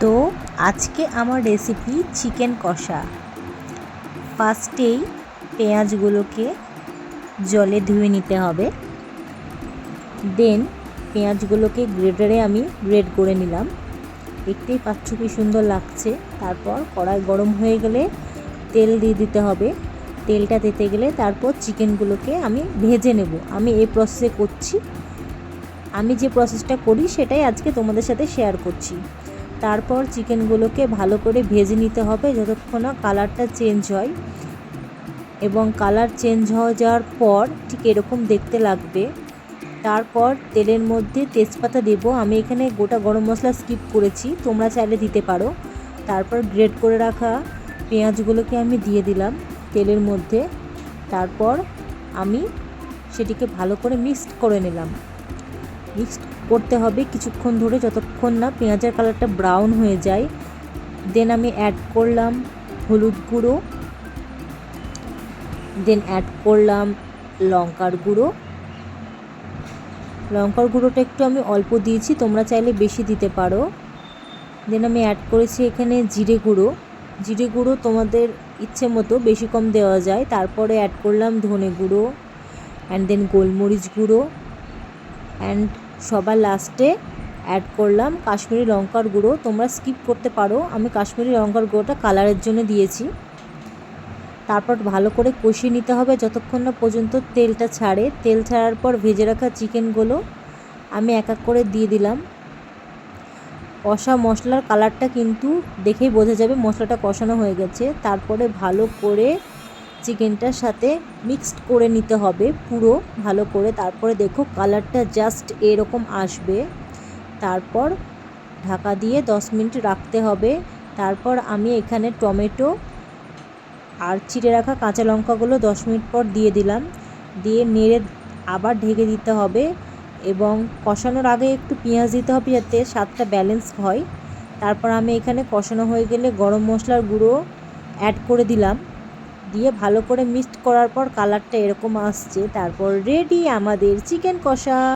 তো আজকে আমার রেসিপি চিকেন কষা। ফার্স্টেই পেঁয়াজগুলোকে জলে ধুয়ে নিতে হবে। দেন পেঁয়াজগুলোকে গ্রেটারে আমি গ্রেট করে নিলাম। দেখতেই পাচ্ছ কি সুন্দর লাগছে। তারপর কড়াই গরম হয়ে গেলে তেল দিয়ে দিতে হবে। তেলটা দিতে গেলে তারপর চিকেনগুলোকে আমি ভেজে নেব। আমি এই প্রসেসে করছি, আমি যে প্রসেসটা করি সেটাই আজকে তোমাদের সাথে শেয়ার করছি। তারপর চিকেনগুলোকে ভালো করে ভেজে নিতে হবে যতক্ষণ না কালারটা চেঞ্জ হয়, এবং কালার চেঞ্জ হয়ে যাওয়ার পর ঠিক এরকম দেখতে লাগবে। তারপর তেলের মধ্যে তেজপাতা দেব। আমি এখানে গোটা গরম মশলা স্কিপ করেছি, তোমরা চাইলে দিতে পারো। তারপর গ্রেট করে রাখা পেঁয়াজগুলোকে আমি দিয়ে দিলাম তেলের মধ্যে। তারপর আমি সেটিকে ভালো করে মিক্সড করে নিলাম। মিক্সড করতে হবে কিছুক্ষণ ধরে, যতক্ষণ না পেঁয়াজের কালারটা ব্রাউন হয়ে যায়। দেন আমি অ্যাড করলাম হলুদ গুঁড়ো, দেন অ্যাড করলাম লঙ্কার গুঁড়ো। লঙ্কার গুঁড়োটা একটু আমি অল্প দিয়েছি, তোমরা চাইলে বেশি দিতে পারো। দেন আমি অ্যাড করেছি এখানে জিরে গুঁড়ো। জিরে গুঁড়ো তোমাদের ইচ্ছে মতো বেশি কম দেওয়া যায়। তারপরে অ্যাড করলাম ধনে গুঁড়ো অ্যান্ড দেন গোলমরিচ গুঁড়ো, অ্যান্ড সবার লাস্টে অ্যাড করলাম কাশ্মীরি লঙ্কার গুঁড়ো। তোমরা স্কিপ করতে পারো, আমি কাশ্মীরি লঙ্কার গুঁড়োটা কালারের জন্য দিয়েছি। তারপর ভালো করে কষিয়ে নিতে হবে যতক্ষণ না পর্যন্ত তেলটা ছাড়ে। তেল ছাড়ার পর ভেজে রাখা চিকেনগুলো আমি এক এক করে দিয়ে দিলাম। কষা মশলার কালারটা কিন্তু দেখেই বোঝা যাবে মশলাটা কষানো হয়ে গেছে। তারপরে ভালো করে চিকেনটার সাথে মিক্সড করে নিতে হবে পুরো ভালো করে। তারপরে দেখো কালারটা জাস্ট এরকম আসবে। তারপর ঢাকা দিয়ে 10 মিনিট রাখতে হবে। তারপর আমি এখানে টমেটো আর চিড়ে রাখা কাঁচা লঙ্কাগুলো 10 মিনিট পর দিয়ে দিলাম। দিয়ে নেড়ে আবার ঢেকে দিতে হবে, এবং কষানোর আগে একটু পেঁয়াজ দিতে হবে যাতে স্বাদটা ব্যালেন্স হয়। তারপর আমি এখানে কষানো হয়ে গেলে গরম মশলার গুঁড়ো অ্যাড করে দিলাম। দিয়ে ভালো করে মিক্সড করার পর কালারটা এরকম আসছে। তারপর রেডি আমাদের চিকেন কষা।